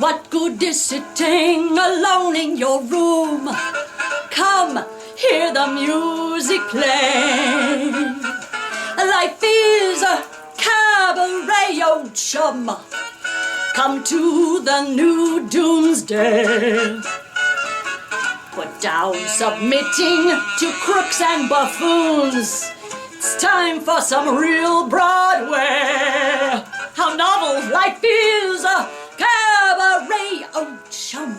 What good is sitting alone in your room? Come, hear the music play. Life is a cabaret, oh chum. Come to the new doomsday. Put down submitting to crooks and buffoons. It's time for some real Broadway. How novel life is, a cabaret, oh chum.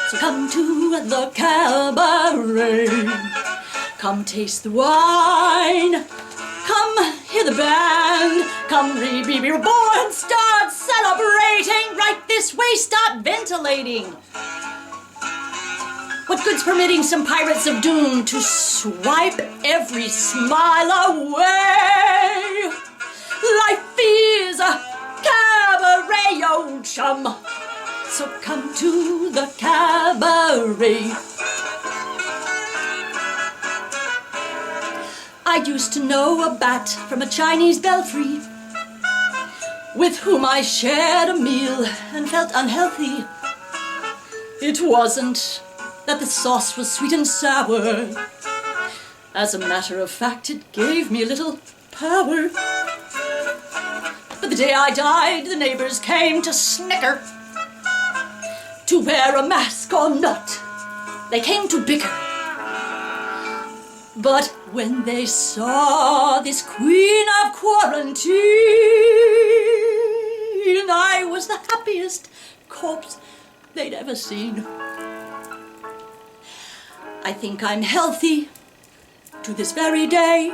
So come to the cabaret. Come taste the wine. Come hear the band. Come be reborn. Start celebrating. Right this way, start ventilating. What good's permitting some pirates of doom to swipe every smile away? Life is a cabaret, oh chum. So come to the cabaret. I used to know a bat from a Chinese belfry, with whom I shared a meal and felt unhealthy. It wasn't that the sauce was sweet and sour. As a matter of fact, it gave me a little power. But the day I died, the neighbors came to snicker. To wear a mask or not, they came to bicker. But when they saw this queen of quarantine, I was the happiest corpse they'd ever seen. I think I'm healthy to this very day,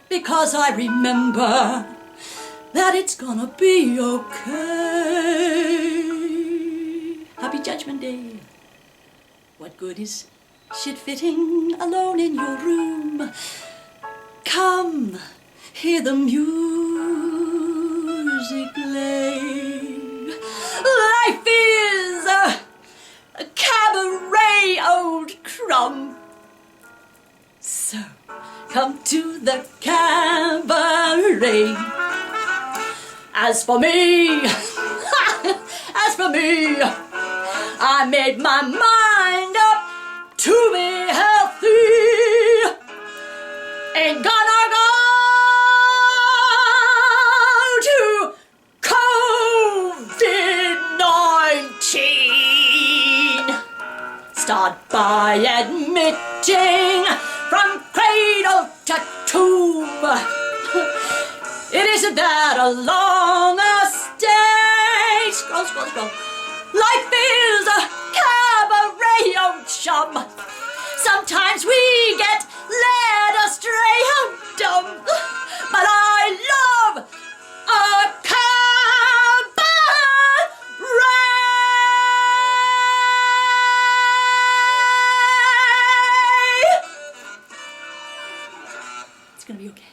because I remember that it's gonna be okay. Happy Judgment Day. What good is shit-fitting alone in your room? Come, hear the music play. Life is a cabaret, old crumb. So, come to the cabaret. As for me, I made my mind up to be healthy. Ain't gonna go to COVID-19. Start by admitting from cradle to tomb. It isn't that a longer stay. Scroll, scroll, scroll. Life is a cabaret, oh chum. Sometimes we get led astray, how dumb. But I love a cabaret. It's gonna be okay.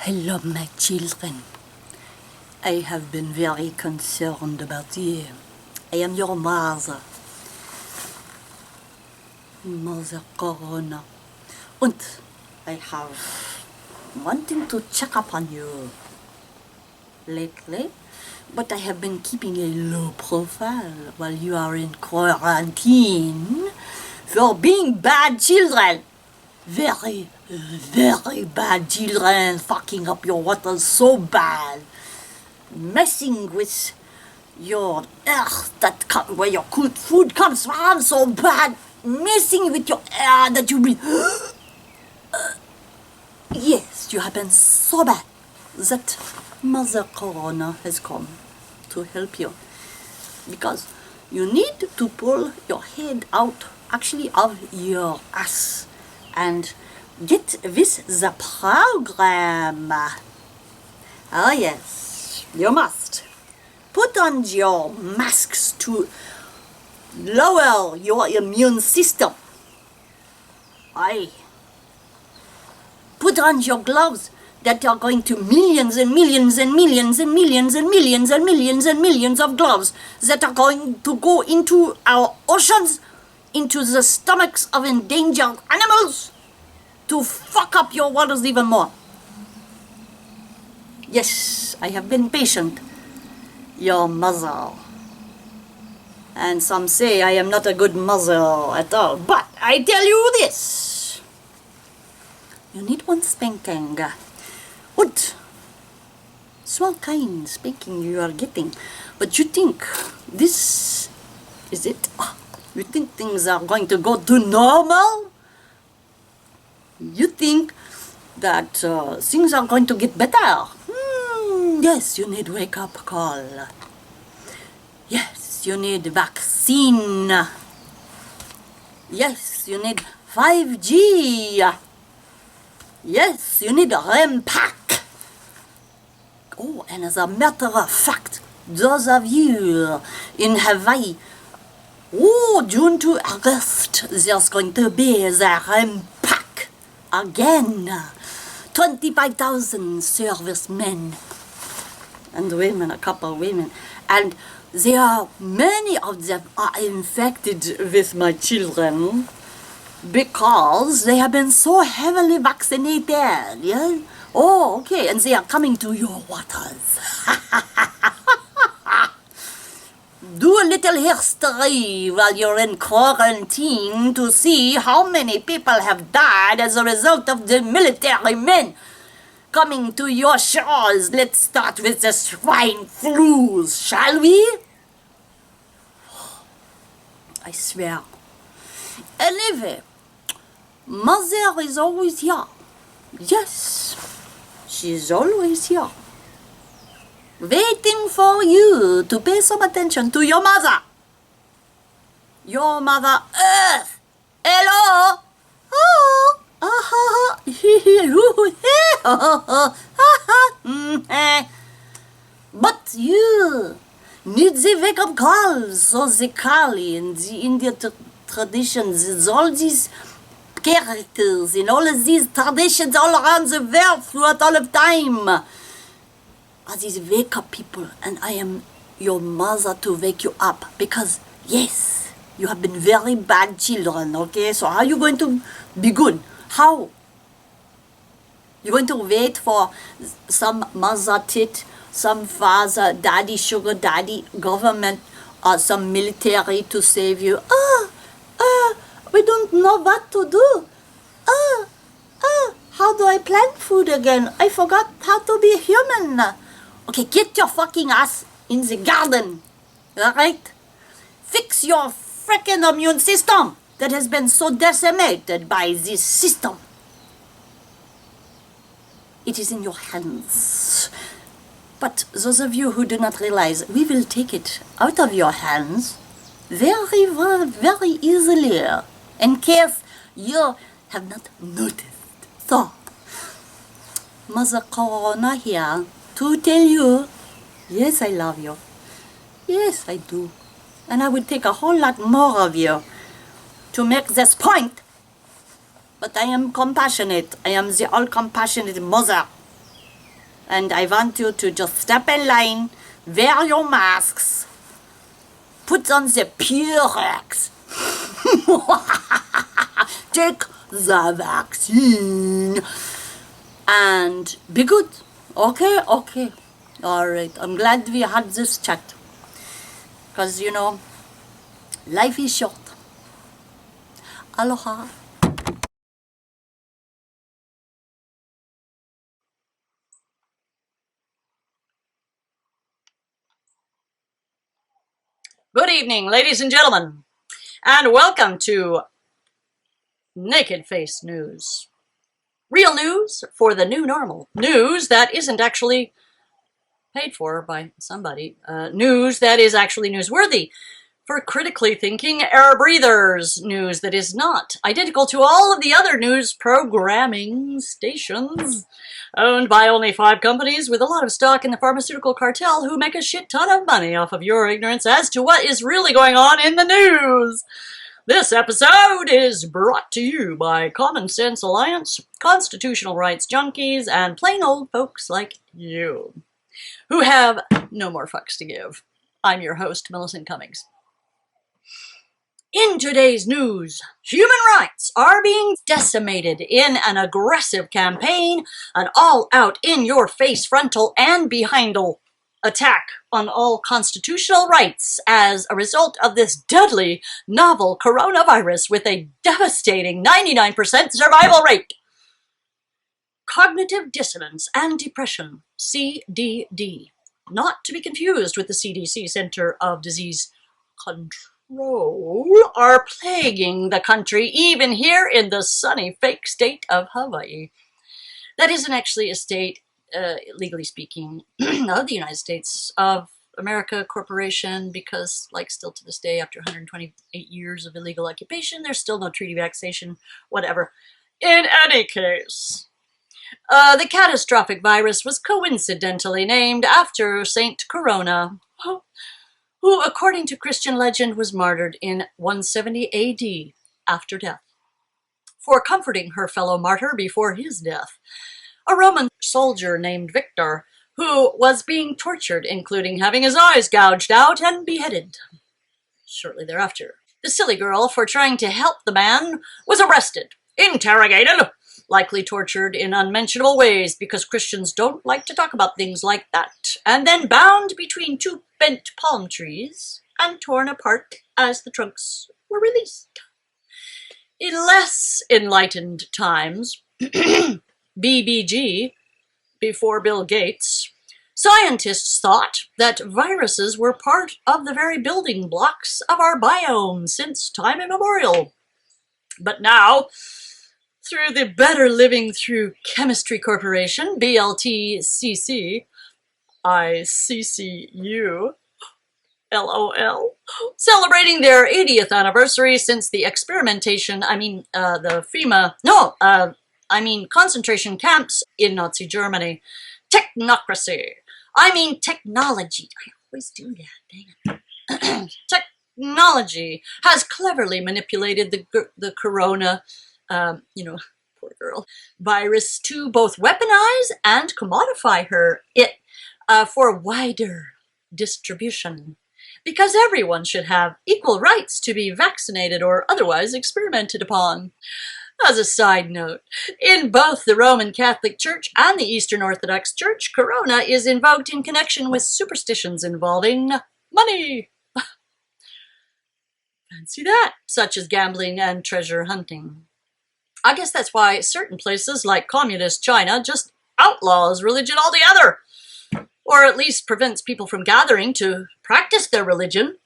Hello, my children. I have been very concerned about you. I am your mother. Mother Corona. And I have wanting to check up on you lately, but I have been keeping a low profile while you are in quarantine for being bad children. Very, very bad children, fucking up your waters so bad, messing with your earth where your good food comes from so bad, messing with your air that you breathe. Yes, you have been so bad that Mother Corona has come to help you, because you need to pull your head out actually of your ass and get with the program. Oh yes, you must. Put on your masks to lower your immune system. Aye. Put on your gloves that are going to millions and millions and millions and millions and millions and millions and millions of gloves that are going to go into our oceans, into the stomachs of endangered animals, to fuck up your waters even more. Yes, I have been patient. Your mother. And some say I am not a good mother at all. But I tell you this. You need one spanking. What? Small kind spanking you are getting. But you think this is it? You think things are going to go to normal? You think that things are going to get better? Yes, you need wake-up call. Yes, you need vaccine. Yes, you need 5G. Yes, you need a REM pack. Oh, and as a matter of fact, those of you in Hawaii, June to August, there's going to be the REM pack again. 25,000 servicemen and women, a couple of women, and many of them are infected with my children because they have been so heavily vaccinated. Yeah? Oh, okay, and they are coming to your waters. Do a little history while you're in quarantine to see how many people have died as a result of the military men coming to your shores. Let's start with the swine flus, shall we? I swear. Anyway, mother is always here. Yes, she's always here. Waiting for you to pay some attention to your mother. Your mother Earth. Hello? Oh. But you need the wake-up calls, so the Kali in the Indian traditions, it's all these characters in all of these traditions all around the world throughout all of time are these wake-up people, and I am your mother to wake you up because, yes, you have been very bad children, okay? So how are you going to be good? How? You're going to wait for some mother tit, some father, daddy, sugar daddy, government, or some military to save you? We don't know what to do. How do I plant food again? I forgot how to be human. Okay, get your fucking ass in the garden, alright? Fix your freaking immune system that has been so decimated by this system. It is in your hands. But those of you who do not realize, we will take it out of your hands very, very easily, in case you have not noticed. So, Mother Corona here to tell you, yes, I love you. Yes, I do. And I would take a whole lot more of you to make this point. But I am compassionate. I am the all-compassionate mother. And I want you to just step in line, wear your masks, put on the Purex, take the vaccine, and be good. Okay? Okay. All right. I'm glad we had this chat. Because, you know, life is short. Aloha. Good evening, ladies and gentlemen, and welcome to Naked Face News. Real news for the new normal. News that isn't actually paid for by somebody. News that is actually newsworthy for critically thinking air breathers. News that is not identical to all of the other news programming stations owned by only 5 companies with a lot of stock in the pharmaceutical cartel who make a shit ton of money off of your ignorance as to what is really going on in the news. This episode is brought to you by Common Sense Alliance, constitutional rights junkies, and plain old folks like you, who have no more fucks to give. I'm your host, Millicent Cummings. In today's news, human rights are being decimated in an aggressive campaign, an all-out, in-your-face, frontal and behindle attack on all constitutional rights as a result of this deadly novel coronavirus with a devastating 99% survival rate. Cognitive dissonance and depression, CDD, not to be confused with the CDC, Center of Disease Control, are plaguing the country, even here in the sunny fake state of Hawaii. That isn't actually a state, legally speaking, of the United States of America Corporation, because, like, still to this day, after 128 years of illegal occupation, there's still no treaty vaccination, whatever. In any case, the catastrophic virus was coincidentally named after Saint Corona, who, according to Christian legend, was martyred in 170 AD after death. For comforting her fellow martyr before his death, a Roman soldier named Victor, who was being tortured, including having his eyes gouged out and beheaded shortly thereafter. The silly girl, for trying to help the man, was arrested, interrogated, likely tortured in unmentionable ways because Christians don't like to talk about things like that, and then bound between two bent palm trees and torn apart as the trunks were released. In less enlightened times, BBG, before Bill Gates, scientists thought that viruses were part of the very building blocks of our biome since time immemorial. But now, through the Better Living Through Chemistry Corporation, BLTCC, ICCU, LOL, celebrating their 80th anniversary since the concentration camps in Nazi Germany. Technocracy. Technology. I always do that, dang it. Technology has cleverly manipulated the corona, poor girl, virus to both weaponize and commodify it for wider distribution. Because everyone should have equal rights to be vaccinated or otherwise experimented upon. As a side note, in both the Roman Catholic Church and the Eastern Orthodox Church, corona is invoked in connection with superstitions involving money. Fancy that, such as gambling and treasure hunting. I guess that's why certain places like communist China just outlaws religion altogether, or at least prevents people from gathering to practice their religion.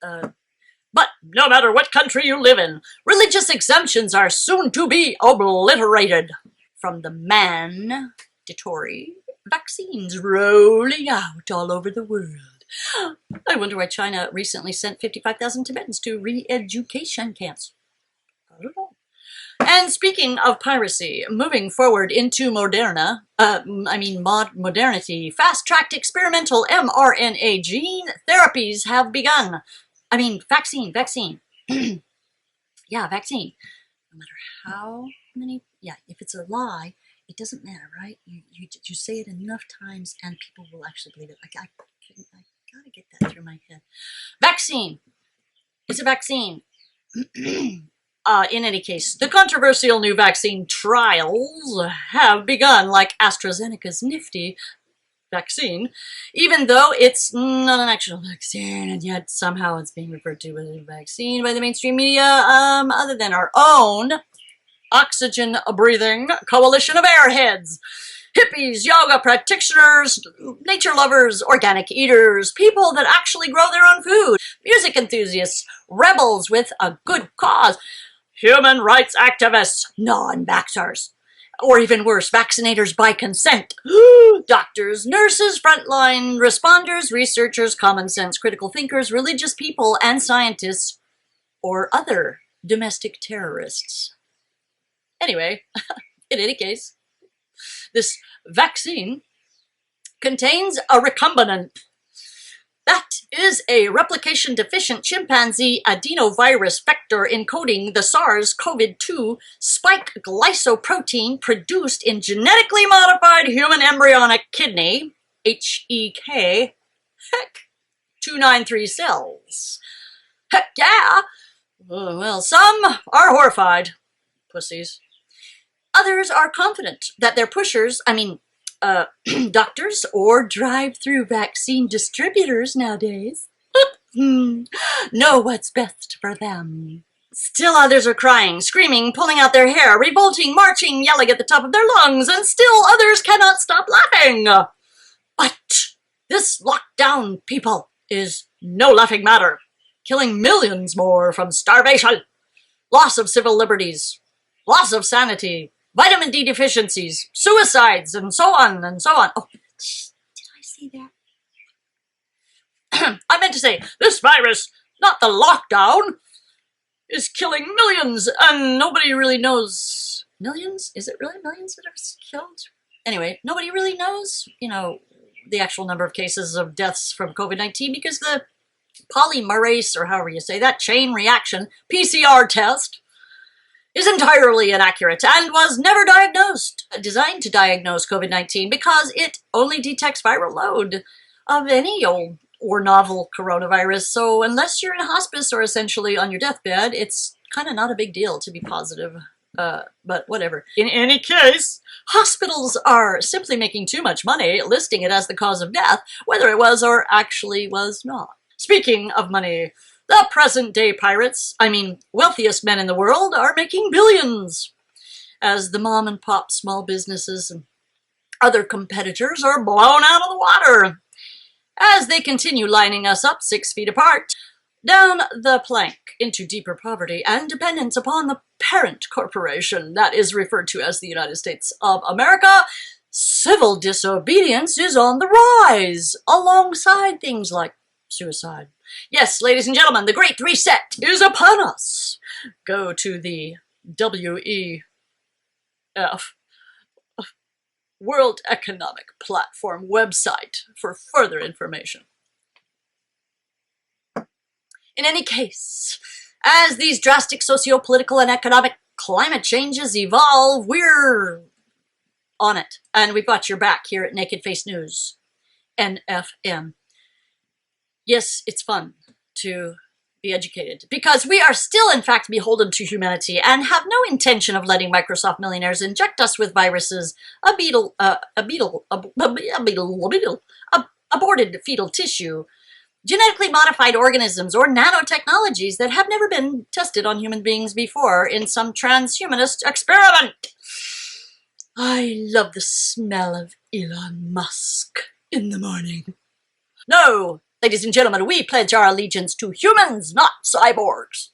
But no matter what country you live in, religious exemptions are soon to be obliterated. From the mandatory vaccines rolling out all over the world. I wonder why China recently sent 55,000 Tibetans to re-education camps. I don't know. And speaking of piracy, moving forward into modernity, fast-tracked experimental mRNA gene therapies have begun. Vaccine. Yeah, vaccine. No matter how many, if it's a lie, it doesn't matter, right? You say it enough times and people will actually believe it. I gotta get that through my head. Vaccine. It's a vaccine. In any case, the controversial new vaccine trials have begun, like AstraZeneca's nifty vaccine, even though it's not an actual vaccine, and yet somehow it's being referred to as a vaccine by the mainstream media, other than our own oxygen-breathing coalition of airheads. Hippies, yoga practitioners, nature lovers, organic eaters, people that actually grow their own food, music enthusiasts, rebels with a good cause, human rights activists, non-vaxxers, or even worse, vaccinators by consent, doctors, nurses, frontline responders, researchers, common sense, critical thinkers, religious people, and scientists, or other domestic terrorists. Anyway, in any case, this vaccine contains a recombinant. That is a replication-deficient chimpanzee adenovirus vector encoding the SARS-CoV-2 spike glycoprotein produced in genetically modified human embryonic kidney, HEK, 293 cells. Heck yeah! Well, some are horrified. Pussies. Others are confident that their pushers, doctors or drive-through vaccine distributors nowadays, know what's best for them. Still others are crying, screaming, pulling out their hair, revolting, marching, yelling at the top of their lungs, and still others cannot stop laughing. But this lockdown, people, is no laughing matter, killing millions more from starvation, loss of civil liberties, loss of sanity, vitamin D deficiencies, suicides, and so on and so on. Oh, did I say that? I meant to say, this virus, not the lockdown, is killing millions, and nobody really knows. Millions? Is it really millions that are killed? Anyway, nobody really knows, the actual number of cases of deaths from COVID-19 because the polymerase, or however you say that, chain reaction, PCR test, is entirely inaccurate and was never designed to diagnose COVID-19 because it only detects viral load of any old or novel coronavirus. So unless you're in a hospice or essentially on your deathbed, it's kind of not a big deal to be positive. But whatever. In any case, hospitals are simply making too much money listing it as the cause of death, whether it was or actually was not. Speaking of money, the present-day wealthiest men in the world are making billions, as the mom-and-pop small businesses and other competitors are blown out of the water, as they continue lining us up 6 feet apart, down the plank into deeper poverty and dependence upon the parent corporation that is referred to as the United States of America. Civil disobedience is on the rise, alongside things like suicide. Yes, ladies and gentlemen, the Great Reset is upon us. Go to the WEF, World Economic Platform website for further information. In any case, as these drastic socio-political and economic climate changes evolve, we're on it. And we've got your back here at Naked Face News, NFM. Yes, it's fun to be educated because we are still, in fact, beholden to humanity and have no intention of letting Microsoft millionaires inject us with viruses, aborted fetal tissue, genetically modified organisms, or nanotechnologies that have never been tested on human beings before in some transhumanist experiment. I love the smell of Elon Musk in the morning. No, ladies and gentlemen, we pledge our allegiance to humans, not cyborgs,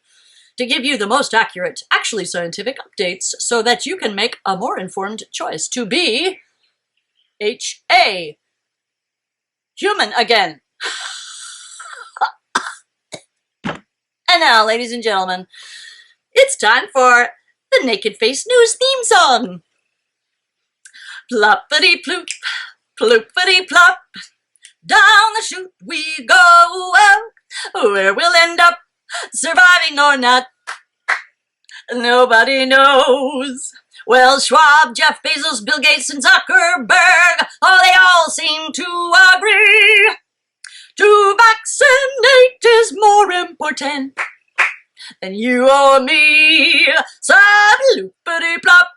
to give you the most accurate, actually scientific updates so that you can make a more informed choice to be H-A, human again. And now, ladies and gentlemen, it's time for the Naked Face News theme song. Ploppity-ploop, ploopity-plop, down the chute we go, where we'll end up, surviving or not, nobody knows. Well, Schwab, Jeff Bezos, Bill Gates, and Zuckerberg, they all seem to agree. To vaccinate is more important than you or me. So bloopity-plop,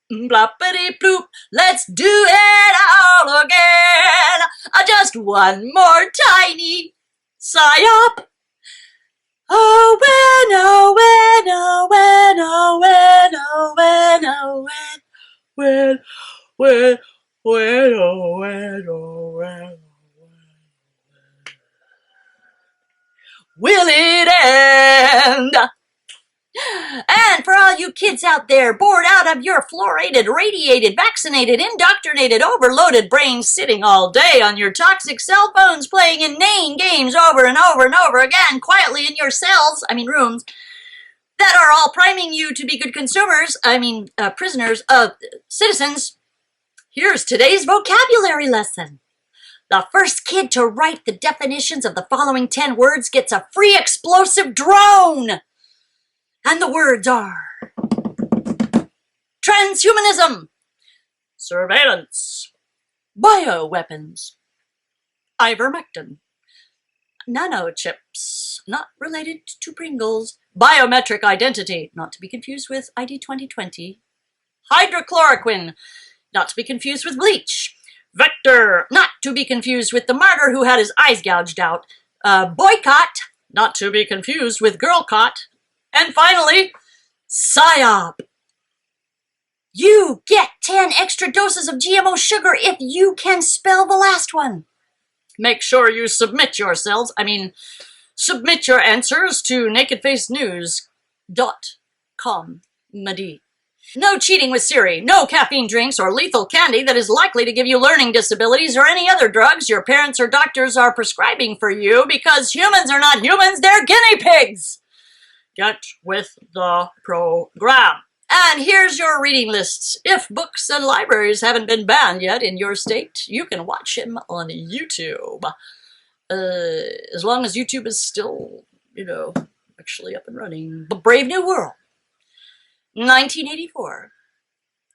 ploppity-ploop, let's do it all again. Just one more tiny psyop. Oh, when, oh, when, oh, when, oh, when, oh, when, oh, when, oh, when, oh, when. Will it end? And for all you kids out there bored out of your fluoridated, radiated, vaccinated, indoctrinated, overloaded brains sitting all day on your toxic cell phones playing inane games over and over and over again quietly in your rooms, that are all priming you to be good prisoners, citizens, here's today's vocabulary lesson. The first kid to write the definitions of the following 10 words gets a free explosive drone. And the words are transhumanism, surveillance, bioweapons, ivermectin, nanochips, not related to Pringles. Biometric identity, not to be confused with ID 2020. Hydrochloroquine, not to be confused with bleach. Vector, not to be confused with the martyr who had his eyes gouged out. Boycott, not to be confused with girl caught. And finally, PSYOP. You get 10 extra doses of GMO sugar if you can spell the last one. Make sure you submit your answers to nakedfacenews.com. No cheating with Siri, no caffeine drinks or lethal candy that is likely to give you learning disabilities or any other drugs your parents or doctors are prescribing for you, because humans are not humans, they're guinea pigs. Get with the program. And here's your reading lists. If books and libraries haven't been banned yet in your state, you can watch him on YouTube. As long as YouTube is still, actually up and running. The Brave New World, 1984,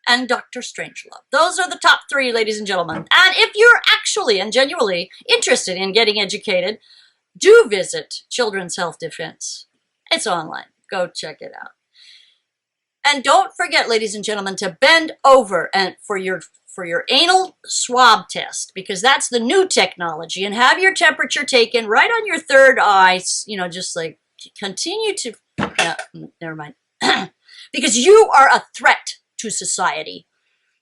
and Dr. Strangelove. Those are the top 3, ladies and gentlemen. And if you're actually and genuinely interested in getting educated, do visit Children's Health Defense. It's online. Go check it out. And don't forget, ladies and gentlemen, to bend over and for your anal swab test, because that's the new technology, and have your temperature taken right on your third eye, just like continue to, never mind. Because you are a threat to society,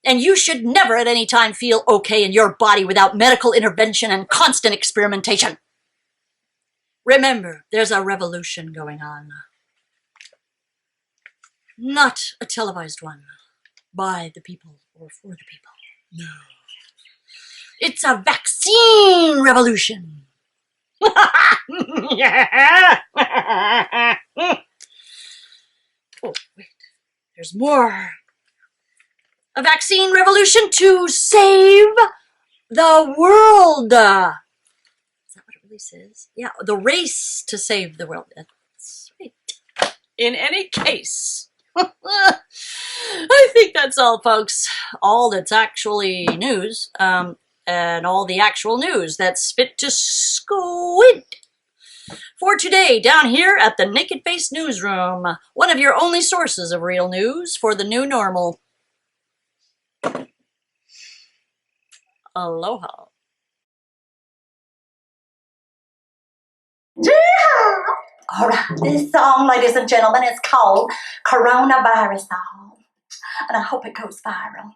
and you should never at any time feel okay in your body without medical intervention and constant experimentation. Remember, there's a revolution going on. Not a televised one, by the people or for the people. No. It's a vaccine revolution. Yeah. Oh, wait. There's more. A vaccine revolution to save the world. Is that what it really says? Yeah, the race to save the world. That's right. In any case, I think that's all, folks. All that's actually news, and all the actual news that's fit to squint. For today, down here at the Naked Face Newsroom, one of your only sources of real news for the new normal. Aloha. All right, this song, ladies and gentlemen, is called Coronavirus Song, and I hope it goes viral.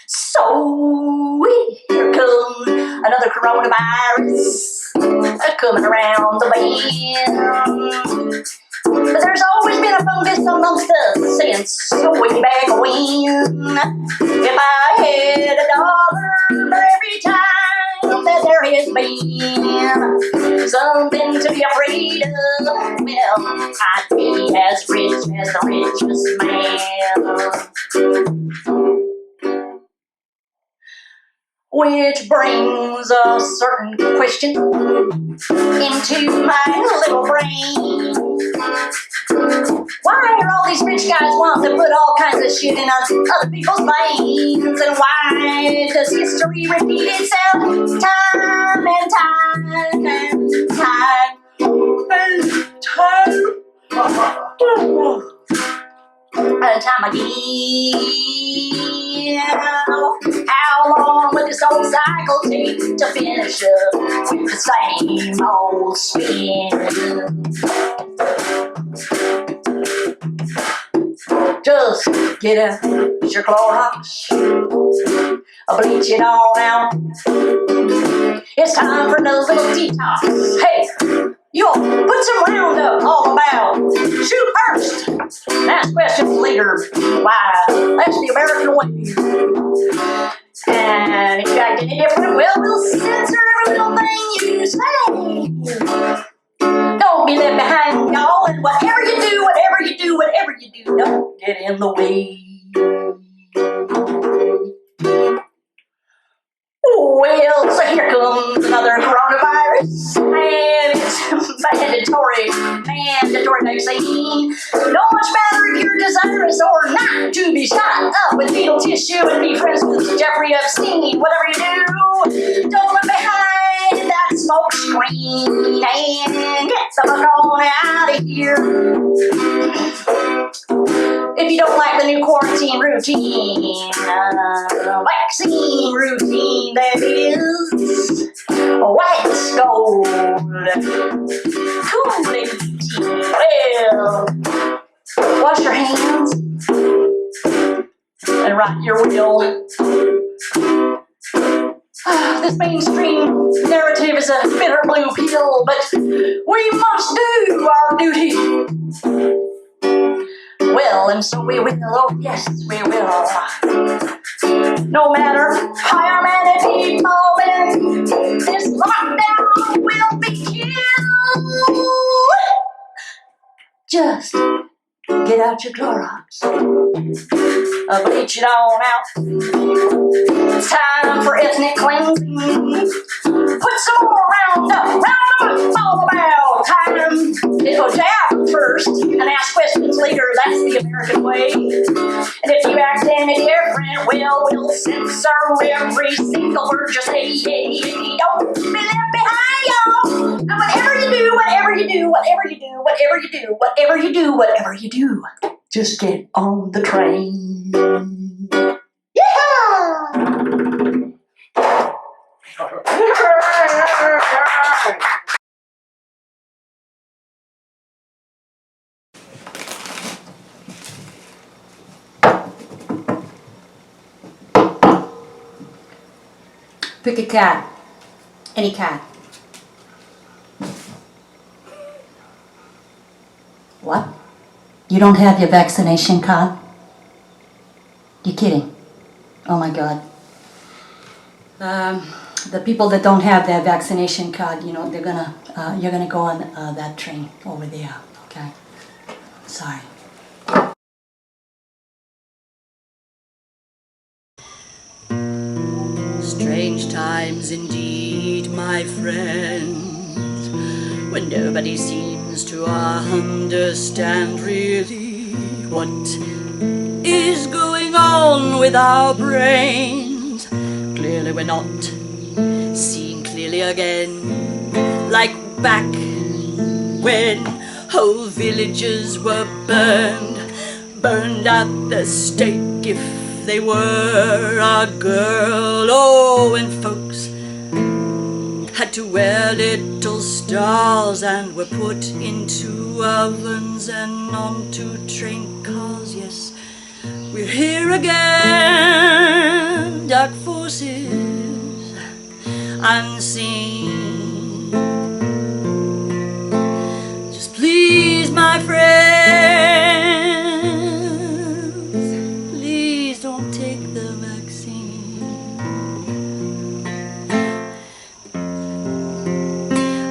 So, here comes another coronavirus coming around the bend. But there's always been a fungus amongst us since way back when. If I had $1 for every time that there has been something to be afraid of, well, I'd be as rich as the richest man. Which brings a certain question into my little brain. Why are all these rich guys wanting to put all kinds of shit in other people's veins? And why does history repeat itself time and time and time and time again? How long will this old cycle take to finish up with the same old spin? Just get your Clorox, bleach it all out. It's time for another little detox. Hey, yo, put some Roundup all about. Shoot first, ask questions later. Why, that's the American way. And if you act any different, well, we'll censor every little thing you say. Don't be left behind, y'all, and whatever you do, don't get in the way. Well, so here comes another coronavirus, and it's mandatory vaccine. Don't much matter if you're desirous or not to be shot up with fetal tissue and be friends with Jeffrey Epstein. Whatever you do, don't look behind. That's smoke screen and get the fuck on out of here. If you don't like the new quarantine routine, vaccine routine, that is, wax gold, Kool-Aid tea. Well, wash your hands and rock your wheel. This mainstream narrative is a bitter blue pill, but we must do our duty. Well, and so we will, oh yes, we will. No matter how many people in this lockdown will be killed, just get out your Clorox, bleach it on out. It's time for ethnic cleansing. Put some more round up all about time. It'll jab first and ask questions later. That's the American way. And if you act any different, we'll censor every single word you say. Don't be left behind, y'all. And whatever you do, just get on the train. Yeehaw! Pick a cat. Any cat. What? You don't have your vaccination card? You're kidding. Oh my God. The people that don't have their vaccination card, you know, you're gonna go on that train over there, okay? Sorry. Strange times indeed, my friends, when nobody seems to understand really what is going on with our brains. Clearly we're not seeing clearly again, like back when whole villages were burned at the stake if they were a girl. Oh, and folks had to wear little stars and were put into ovens and onto train cars. Yes, we're here again, dark forces unseen. Just please, my friends, please don't take the vaccine.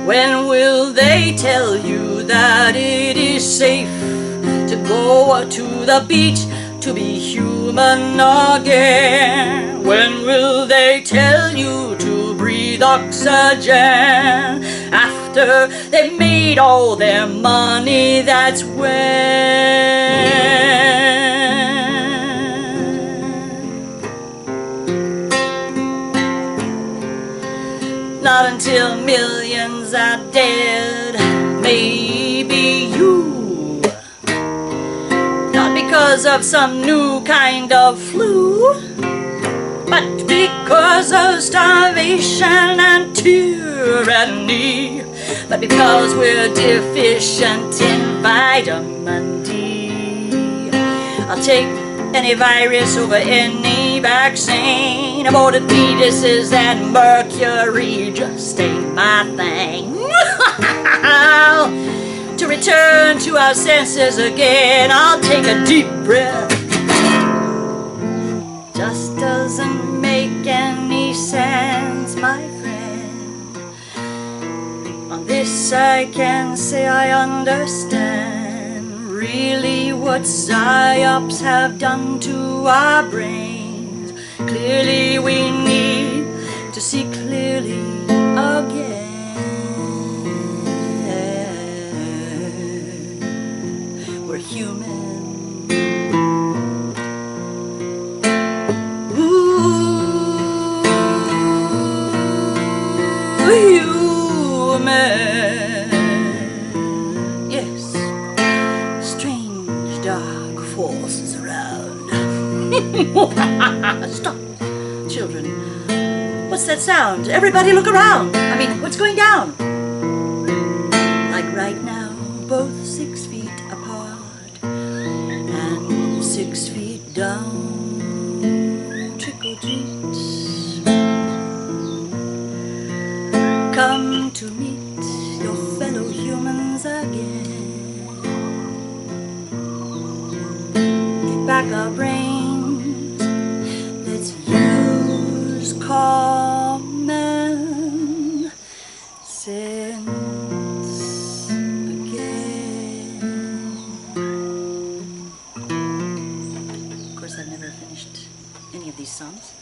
When will they tell you that it is safe to go to the beach to be human again? When will they tell you to breathe oxygen after they've made all their money? That's when. Not until millions are dead, maybe you. Not because of some new kind of flu, but because of starvation and tyranny. But because we're deficient in vitamin D, I'll take any virus over any vaccine. Aborted fetuses and mercury just ain't my thing. To return to our senses again, I'll take a deep breath. Just doesn't make any sense, my friend. On this I can say I understand really what psyops have done to our brains. Clearly we need to see clearly again. We're human. Ooh, you. Stop, children. What's that sound? Everybody look around. I mean, what's going down? Like right now, both 6 feet apart and 6 feet down. Trick or treat. Come to meet your fellow humans again. Get back our brains. Let's use common sense again. Of course, I've never finished any of these songs.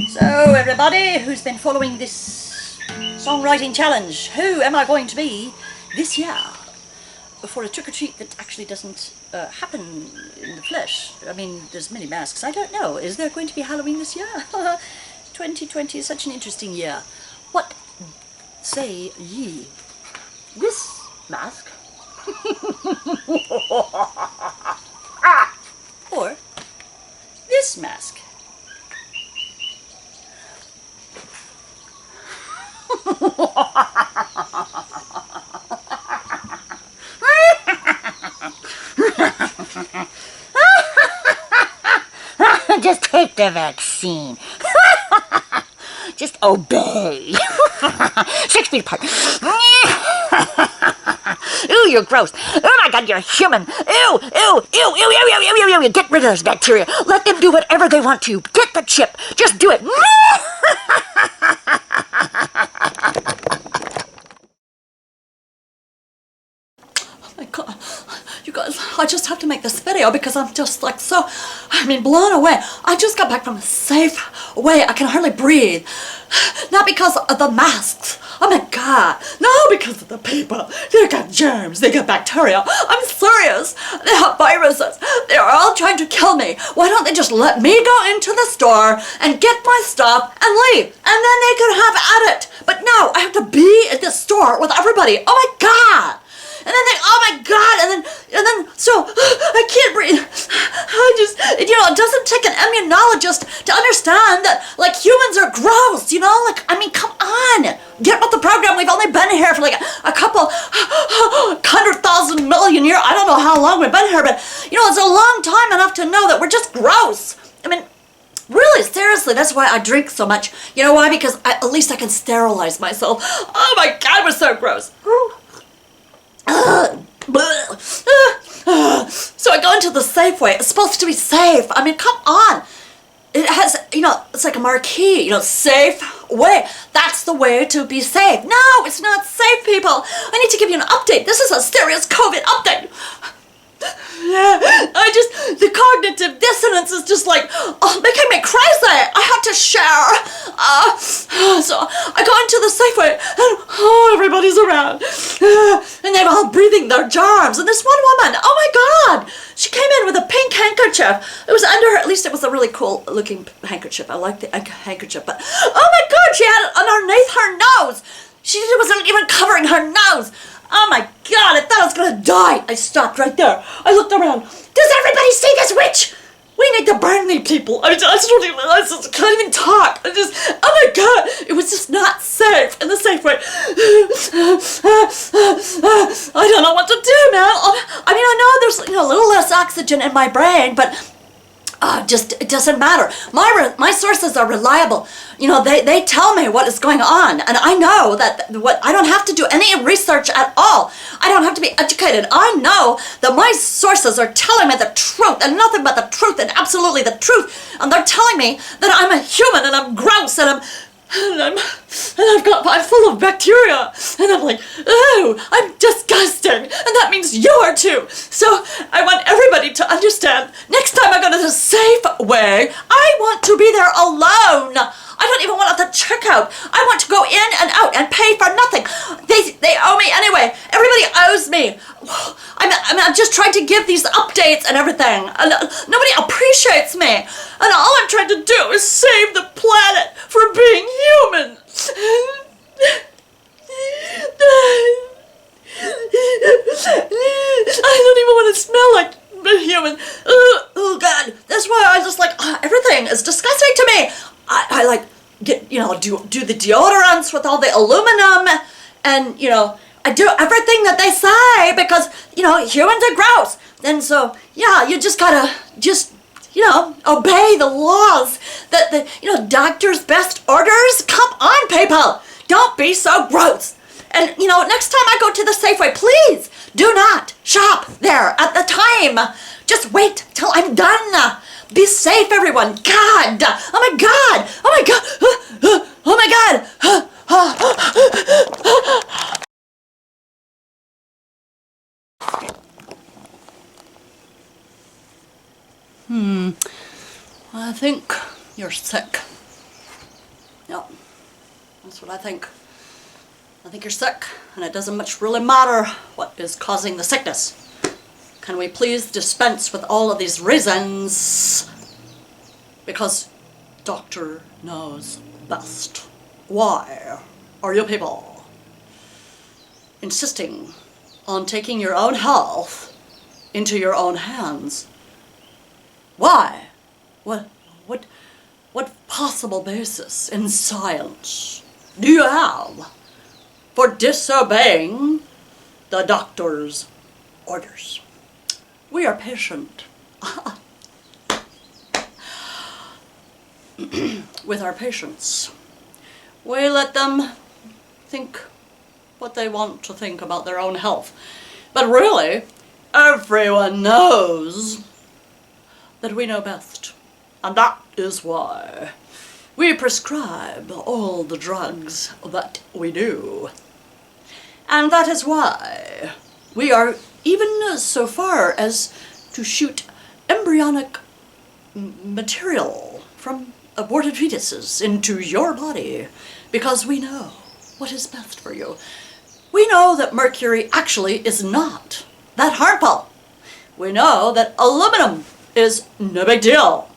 So, everybody who's been following this songwriting challenge, who am I going to be this year for a trick-or-treat that actually doesn't happen in the flesh? I mean, there's many masks. I don't know. Is there going to be Halloween this year? 2020 is such an interesting year. What say ye? This mask? Or this mask? Just take the vaccine. Just obey. 6 feet apart. Ooh, you're gross. Oh my God, you're human. Ew, ew, ew, ew, ew, ew, ew, ew, ew. Get rid of those bacteria. Let them do whatever they want to. Get the chip. Just do it. My God, you guys, I just have to make this video because I'm just like so, blown away. I just got back from a safe way. I can hardly breathe. Not because of the masks. Oh my God. No, because of the people. They got germs. They got bacteria. I'm serious. They have viruses. They're all trying to kill me. Why don't they just let me go into the store and get my stuff and leave? And then they could have at it. But no, I have to be at the store with everybody. Oh my God. And then they, oh my God, and then, so, I can't breathe. It doesn't take an immunologist to understand that, like, humans are gross, come on. Get with the program. We've only been here for, like, a couple 100,000 million years. I don't know how long we've been here, but, it's a long time enough to know that we're just gross. Really, seriously, that's why I drink so much. You know why? Because at least I can sterilize myself. Oh my God, we're so gross. So I go into the Safeway. It's supposed to be safe. Come on. It has, it's like a marquee, safe way. That's the way to be safe. No, it's not safe, people. I need to give you an update. This is a serious COVID update. The cognitive dissonance is just like, making me crazy. I have to share. So I go into the Safeway and, everybody's around. And they're all breathing their germs. And this one woman, oh my God, she came in with a pink handkerchief. It was under her, at least it was a really cool looking handkerchief. I like the handkerchief, but oh my God, she had it underneath her nose. She wasn't even covering her nose. Oh my God, I thought I was gonna die. I stopped right there. I looked around. Does everybody see this witch? We need to burn these people. I can't even talk. Oh my God, it was just not safe in the Safeway. I don't know what to do, man. I know there's a little less oxygen in my brain, but it doesn't matter. My sources are reliable. They tell me what is going on, and I know that I don't have to do any research at all. I don't have to be educated. I know that my sources are telling me the truth, and nothing but the truth, and absolutely the truth. And they're telling me that I'm a human, and I'm gross, and I'm full of bacteria, and I'm like, oh, I'm disgusting, and that means you are too. So I want everybody to understand, next time I go to the safe way, I want to be there alone. I don't even want the checkout. I want to go in and out and pay for nothing. They owe me anyway. Everybody owes me. I'm just trying to give these updates and everything. Nobody appreciates me. And all I'm trying to do is save the planet from being human. I don't even want to smell like human. Oh God, that's why I just like everything is disgusting to me. I like get do the deodorants with all the aluminum, and I do everything that they say because humans are gross, and so yeah, you just gotta obey the laws that the doctor's best orders. Come on, people, don't be so gross. And next time I go to the Safeway, please do not shop there at the time. Just wait till I'm done. Be safe, everyone. God. Oh my God. Oh my God. Oh my God. I think you're sick. Yep. That's what I think. I think you're sick, and it doesn't much really matter what is causing the sickness. Can we please dispense with all of these reasons? Because doctor knows best. Why are you people insisting on taking your own health into your own hands? Why? What possible basis in science do you have for disobeying the doctor's orders? We are patient. With our patients, we let them think what they want to think about their own health. But really, everyone knows that we know best. And that is why we prescribe all the drugs that we do. And that is why we are even so far as to shoot embryonic material from aborted fetuses into your body, because we know what is best for you. We know that mercury actually is not that harmful. We know that aluminum is no big deal.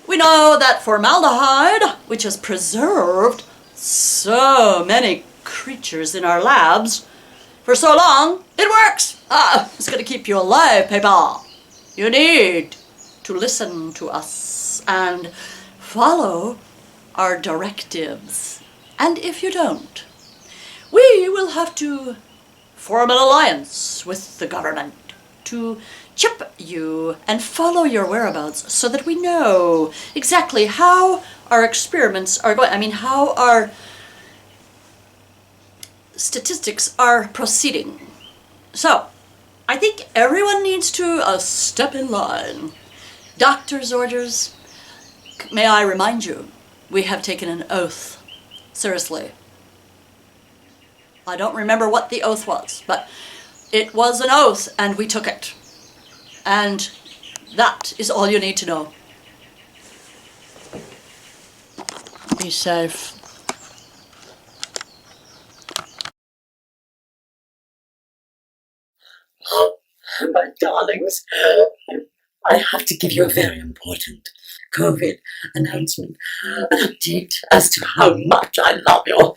We know that formaldehyde, which has preserved so many creatures in our labs for so long, it works. It's going to keep you alive, people. You need to listen to us and follow our directives. And if you don't, we will have to form an alliance with the government to chip you and follow your whereabouts so that we know exactly how our experiments are going. I mean, how our statistics are proceeding. So, I think everyone needs to step in line. Doctor's orders. May I remind you, we have taken an oath. Seriously. I don't remember what the oath was, but it was an oath and we took it. And that is all you need to know. Be safe. Oh, my darlings, I have to give you a very important COVID announcement, an update as to how much I love you.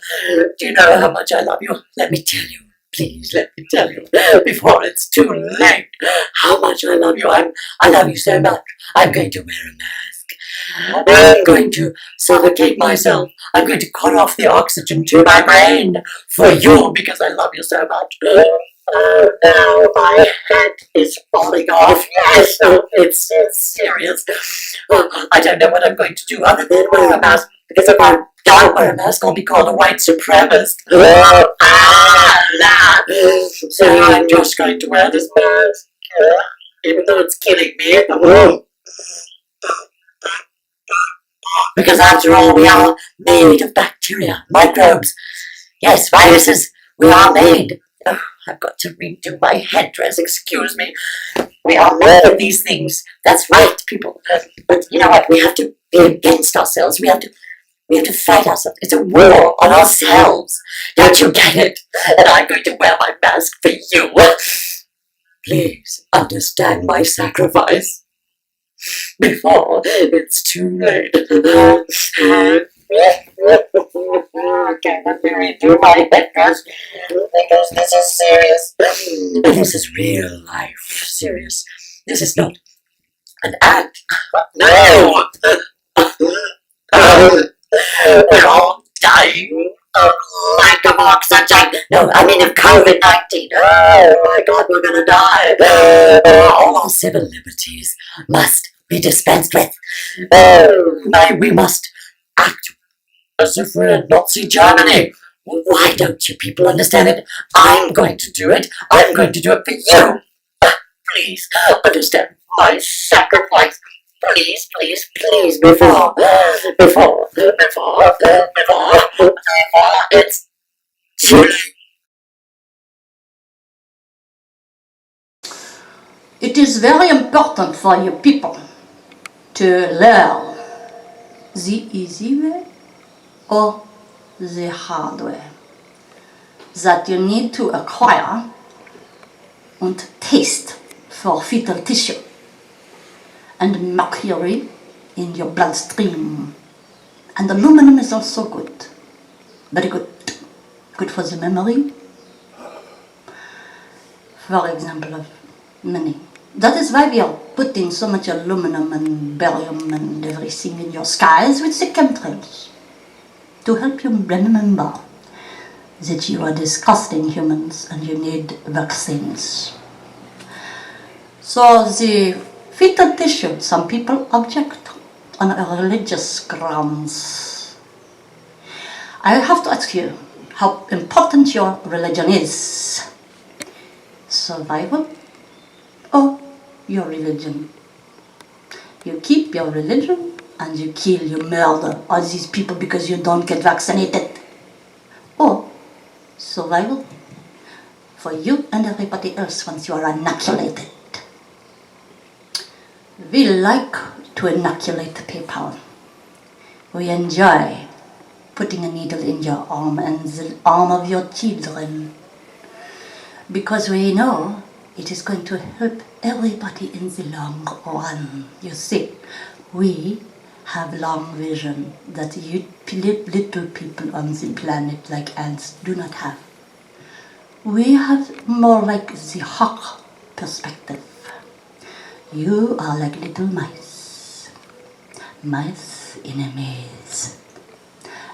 Do you know how much I love you? Let me tell you. Please let me tell you before it's too late how much I love you. I love you so much. I'm going to wear a mask. I'm going to suffocate myself. I'm going to cut off the oxygen to my brain for you because I love you so much. Oh no, my head is falling off. Yes, it's serious. I don't know what I'm going to do other than wear a mask, because if I don't wear a mask, I'll be called a white supremacist. So I'm just going to wear this mask, even though it's killing me. Because after all, we are made of bacteria, microbes. Yes, viruses, we are made. I've got to redo my headdress, excuse me. We are made of these things. That's right, people. But you know what? We have to be against ourselves. We have to fight ourselves. It's a war on ourselves. Don't you get it? And I'm going to wear my mask for you. Please understand my sacrifice before it's too late. Okay, let me redo my headdress because this is serious. This is real life serious. This is not an act. No! We're all dying of lack of oxygen. No, I mean of COVID-19. Oh my God, we're gonna die. All our civil liberties must be dispensed with. We must act as if we're in Nazi Germany. Why don't you people understand it? I'm going to do it. I'm going to do it for you. Please understand my sacrifice. Please, please, please, before it's too late. It is very important for you people to learn the easy way or the hard way that you need to acquire and taste for fetal tissue and mercury in your bloodstream. And aluminum is also good, very good. Good for the memory, for example, of many. That is why we are putting so much aluminum and barium and everything in your skies with the chemtrails, to help you remember that you are disgusting humans and you need vaccines. So the fetal tissue, some people object on religious grounds. I have to ask you how important your religion is. Survival or your religion? You keep your religion and you kill, you murder all these people because you don't get vaccinated. Or survival for you and everybody else once you are inoculated. We like to inoculate people. We enjoy putting a needle in your arm and the arm of your children, because we know it is going to help everybody in the long run. You see, we have long vision that you little people on the planet like ants do not have. We have more like the hawk perspective. You are like little mice in a maze.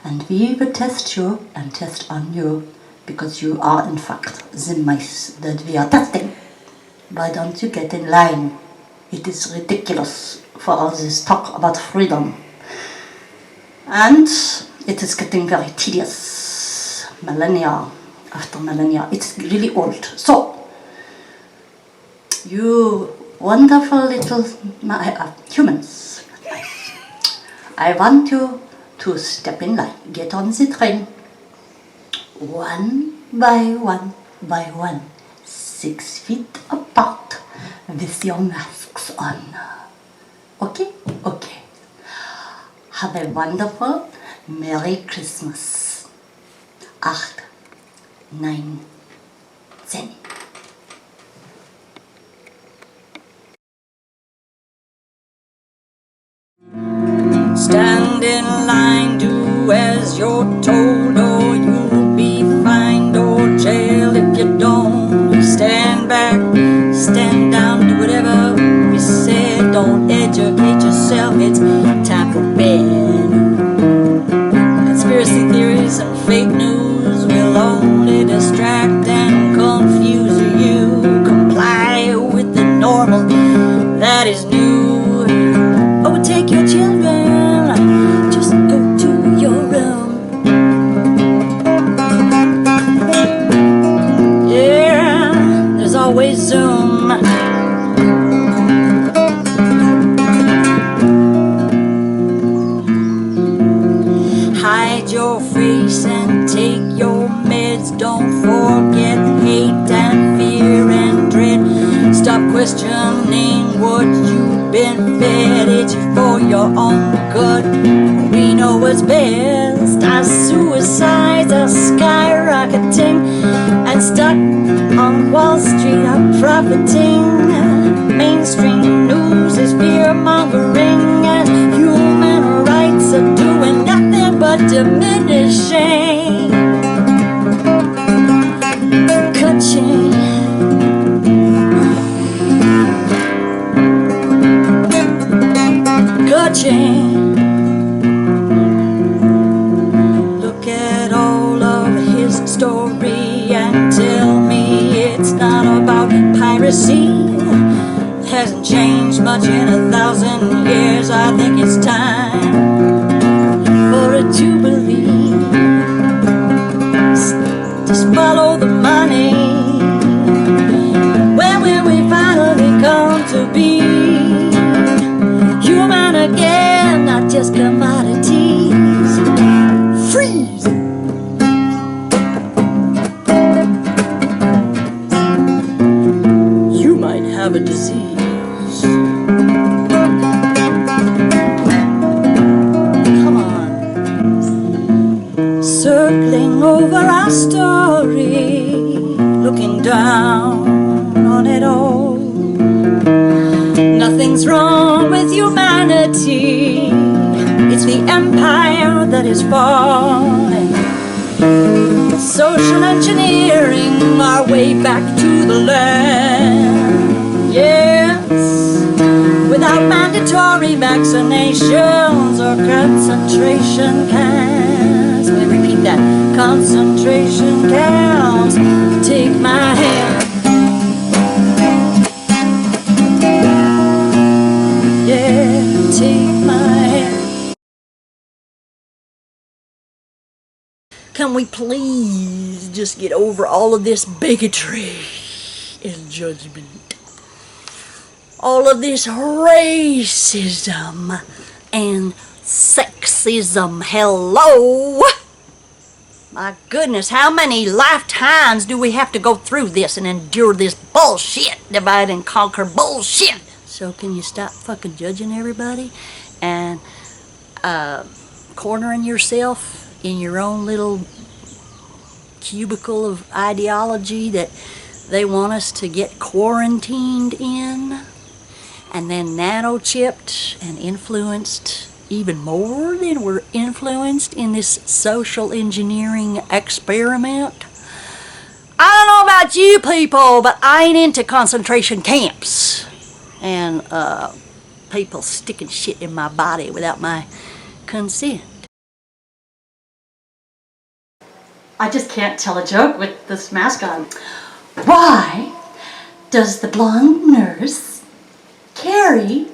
And we will test you and test on you because you are in fact the mice that we are testing. Why don't you get in line? It is ridiculous for all this talk about freedom. And it is getting very tedious. Millennia after millennia. It's really old. So, you wonderful little humans, I want you to step in line, get on the train, one by one, 6 feet apart, with your masks on. Okay? Okay. Have a wonderful Merry Christmas. 8, 9, 10. Stand in line, do as you're told, or you'll be fined or jailed if you don't. Stand back, stand down, do whatever we said. Don't educate yourself, it's time for bed. Conspiracy theories and fake news will only distract and confuse you. Comply with the normal that is new. Oh, take your children, just go to your room. Yeah, there's always Zoom. Hide your face and take your meds. Don't forget hate and fear and dread. Stop questioning what you've been fed. It's for your own good. We know what's best. Our suicides are skyrocketing, and stock on Wall Street are profiting. Mainstream news is fear-mongering, and human rights are doing nothing but diminishing. Ka-ching. searching. Look at all of his story and tell me it's not about piracy. Hasn't changed much in 1,000 years. I think it's time for it to believe. Just follow the money. When will we finally come to be human again, not just commodities? Freeze! You might have a disease. Come on. Circling over our story, looking down on it all. Nothing's wrong with humanity. It's the empire that is falling. Social engineering our way back to the land. Yes, without mandatory vaccinations or concentration camps. Let me repeat that. Concentration camps. Take my hand. Yeah, take my hand. Can we please just get over all of this bigotry and judgment? All of this racism and sexism. Hello? My goodness, how many lifetimes do we have to go through this and endure this bullshit? Divide and conquer bullshit. So can you stop fucking judging everybody and cornering yourself in your own little cubicle of ideology that they want us to get quarantined in and then nano-chipped and influenced even more than we're influenced in this social engineering experiment? I don't know about you people, but I ain't into concentration camps and people sticking shit in my body without my consent. I just can't tell a joke with this mask on. Why does the blonde nurse carry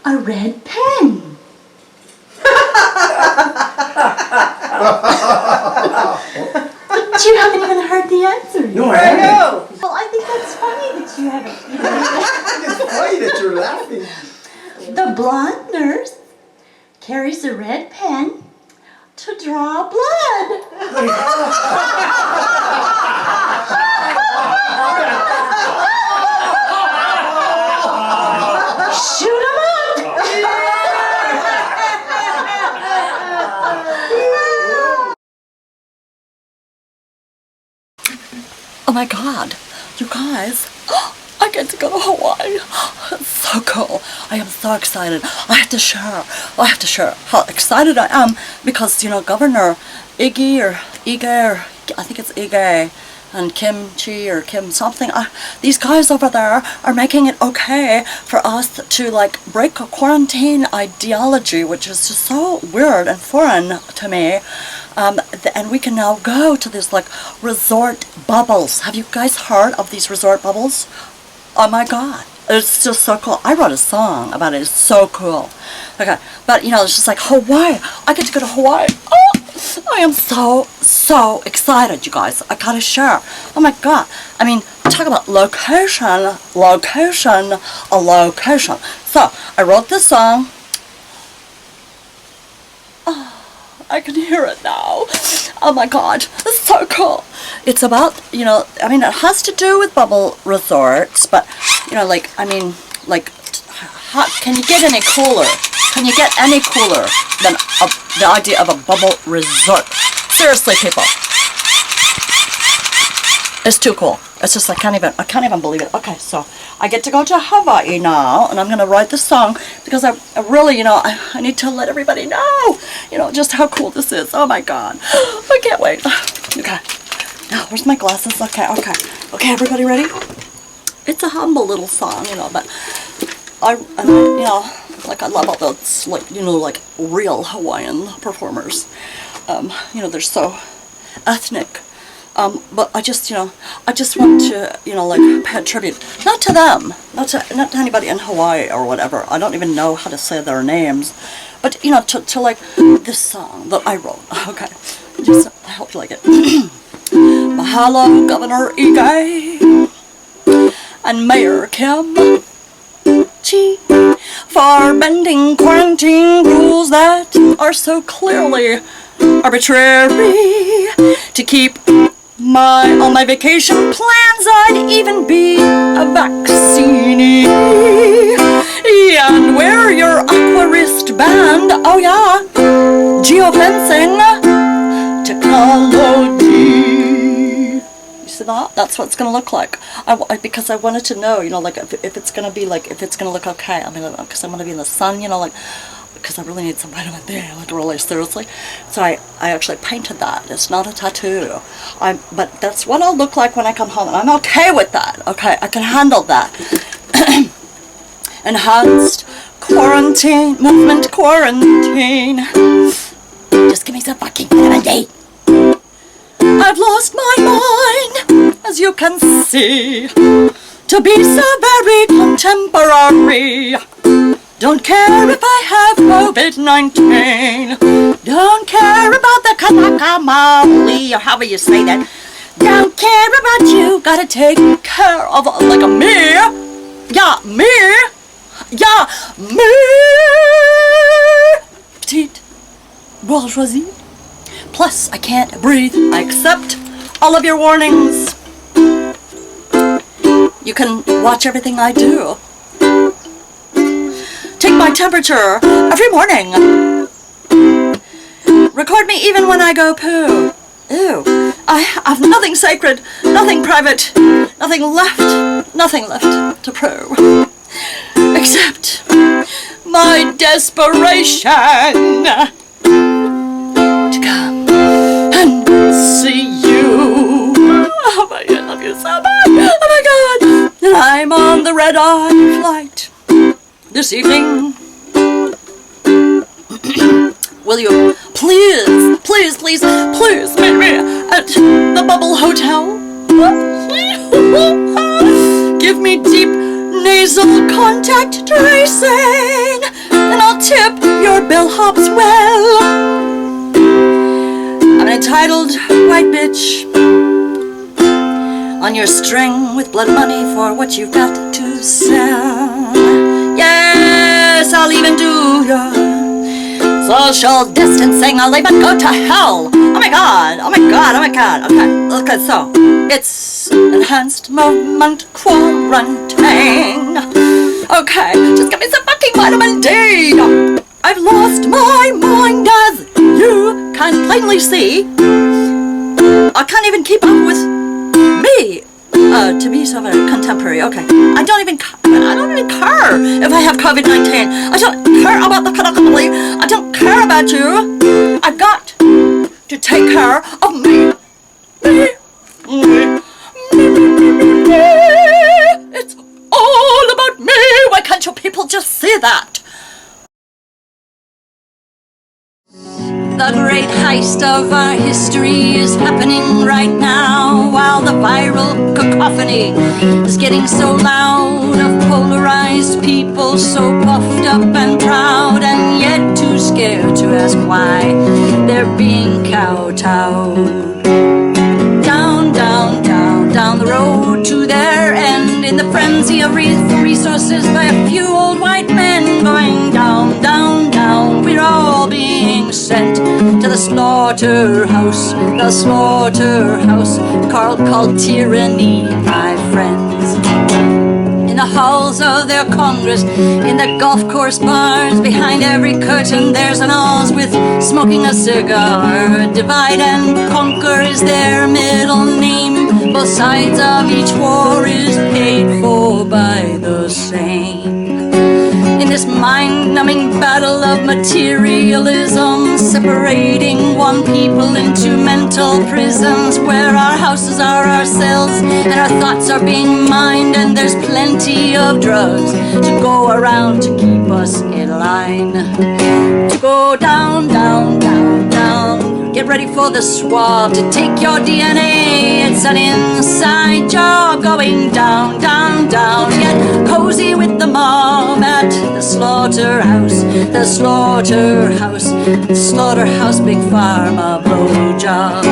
a red pen? But you haven't even heard the answer. No, I haven't. Well, I think that's funny that you haven't. It's funny that you're laughing. The blonde nurse carries a red pen to draw blood. Shoot 'em up. Oh my God, you guys, I get to go to Hawaii. It's so cool. I am so excited. I have to share how excited I am because, you know, Governor Ige, or I think it's Ige, and Kim Chi or Kim something, these guys over there are making it okay for us to like break a quarantine ideology, which is just so weird and foreign to me. And we can now go to this like resort bubbles. Have you guys heard of these resort bubbles? Oh my God, it's just so cool. I wrote a song about it. It's so cool. Okay, but you know, it's just like Hawaii. I get to go to Hawaii. Oh, I am so excited, you guys. I gotta share. Oh my God. I mean, talk about location. So I wrote this song. Oh, I can hear it now. Oh my God, it's so cool. It's about, you know, I mean, it has to do with bubble resorts, but, you know, like, I mean, like, can you get any cooler? Can you get any cooler than the idea of a bubble resort? Seriously, people. It's too cool. It's just, I can't even believe it. Okay, so I get to go to Hawaii now, and I'm going to write this song because I really, you know, I need to let everybody know, you know, just how cool this is. Oh my God. I can't wait. Okay. Now, where's my glasses? Okay, everybody ready? It's a humble little song, you know, but you know, Like, I love all those, like, you know, like, real Hawaiian performers. You know, they're so ethnic. But I just, you know, I just want to, you know, like, pay tribute, not to them, not to anybody in Hawaii or whatever. I don't even know how to say their names, but, you know, to like, this song that I wrote, okay, just, I hope you like it. Mahalo, Governor Ige, and Mayor Kim Chi, for bending quarantine rules that are so clearly arbitrary. To keep all my vacation plans, I'd even be a vaccinee. And wear your aqua wristband, oh yeah, geofencing technology. You see that? That's what it's gonna look like. Because I wanted to know, you know, like, if it's gonna be like, if it's gonna look okay. I mean, because I'm gonna be in the sun, you know, like, because I really need some vitamin D, like, really seriously. So I actually painted that. It's not a tattoo. But that's what I'll look like when I come home, and I'm okay with that. Okay, I can handle that. Enhanced quarantine, movement quarantine. Just give me some fucking vitamin D. I've lost my mind, as you can see, to be so very contemporary. Don't care if I have COVID-19. Don't care about the Kanaka Maoli, or however you say that. Don't care about you. Gotta take care of, like, a me. Yeah, me. Yeah, me. Petite bourgeoisie. Plus, I can't breathe. I accept all of your warnings. You can watch everything I do. Take my temperature every morning. Record me even when I go poo. Ew. I have nothing sacred, nothing private, nothing left to prove. Except my desperation to come and see you. Oh my God, I love you so much. Oh my God. And I'm on the red-eye flight this evening. Will you please meet me at the Bubble Hotel? Give me deep nasal contact tracing, and I'll tip your bellhops well. I'm an entitled white bitch on your string with blood money for what you've got to sell. Yes, I'll even do your social distancing. I'll even go to hell. Oh my God. Okay, so it's enhanced movement quarantine. Okay, just give me some fucking vitamin D. I've lost my mind, as you can plainly see. I can't even keep up with me. To be so very contemporary. Okay, I don't even care if I have COVID-19. I don't care about the Kanakapali. I don't care about you. I've got to take care of me. It's all about me. Why can't you people just see that? The great heist of our history is happening right now, while the viral cacophony is getting so loud, of polarized people so puffed up and proud, and yet too scared to ask why they're being kowtowed. Down, down, down, down the road to their end, in the frenzy of resources by a few old white men, going down, down, down. We're all being sent to the slaughterhouse, called tyranny, my friends. In the halls of their Congress, in the golf course bars, behind every curtain there's an Oz with smoking a cigar. Divide and conquer is their middle name. Both sides of each war is paid for by the same. In this mind-numbing battle of materialism, separating one people into mental prisons, where our houses are our cells and our thoughts are being mined, and there's plenty of drugs to go around to keep us in line. To go down, down, down, down. Get ready for the swab to take your DNA. It's an inside job going down, down, down. Get cozy with the mob at the slaughterhouse, the slaughterhouse, the slaughterhouse, big pharma blowjob.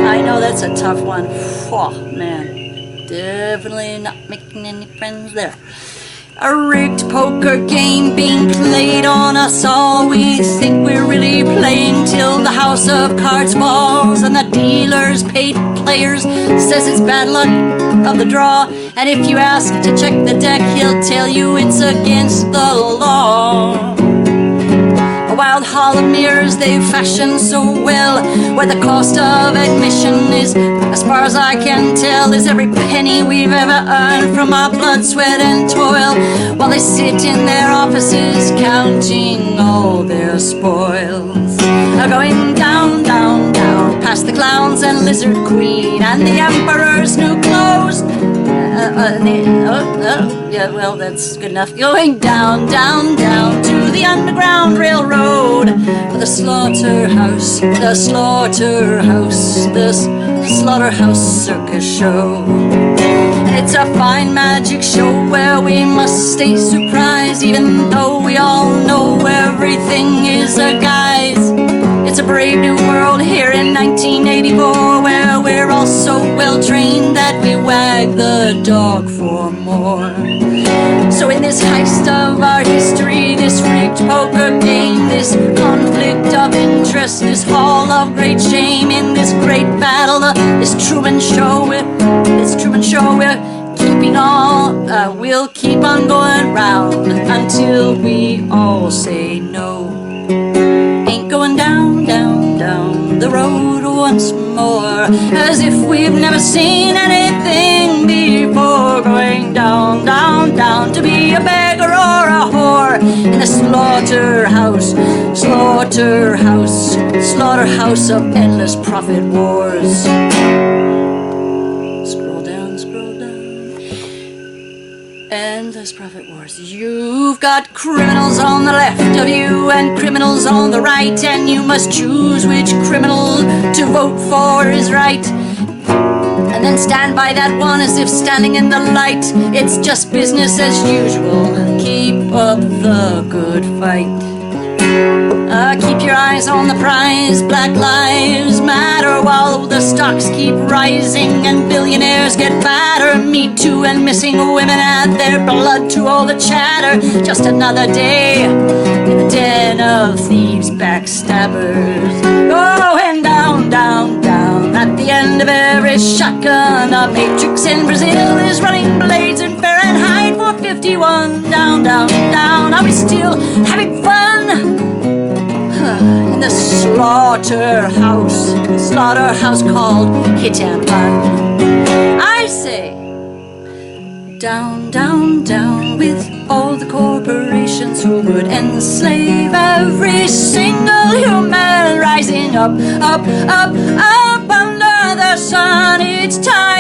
I know that's a tough one. Oh, man. Definitely not making any friends there. A rigged poker game being played on us all. We think we're really playing till the house of cards falls, and the dealer's paid players says it's bad luck of the draw. And if you ask to check the deck, he'll tell you it's against the law. A wild hall of mirrors they've fashioned so well, where the cost of admission is, as far as I can tell, is every penny we've ever earned from our blood, sweat and toil, while they sit in their offices counting all their spoils. Going down, down, down, past the clowns and lizard queen and the emperor's new clothes. Yeah, well, that's good enough. Going down, down, down to the Underground Railroad, for the slaughterhouse, the slaughterhouse, the slaughterhouse circus show. And it's a fine magic show where we must stay surprised, even though we all know everything is a guise. It's a brave new world here in 1984, where we're all so well trained that we wag the dog for more. So in this heist of our history, this rigged poker game, this conflict of interest, this hall of great shame, in this great battle, this Truman Show, we're keeping on, we'll keep on going round until we all say no. Ain't going down, down, down the road once more, as if we've never seen anything before. Going down, down, down to be a beggar or a whore in the slaughterhouse, slaughterhouse, slaughterhouse of endless profit wars. Scroll down, scroll down. Endless profit wars. You've got criminals on the left of you and criminals on the right, and you must choose which criminal to vote for is right, and then stand by that one as if standing in the light. It's just business as usual. Keep up the good fight. Keep your eyes on the prize. Black lives matter while the stocks keep rising and billionaires get fatter. Me Too and missing women add their blood to all the chatter. Just another day in the den of thieves, backstabbers. Going down, down, down. At the end of every shotgun, a matrix in Brazil is running blades in Fahrenheit 451. Down, down, down. Are we still having fun? In the slaughterhouse called Hit and Run. I say, down, down, down with all the corporations who would enslave every single human, rising up, up, up, up under the sun. It's time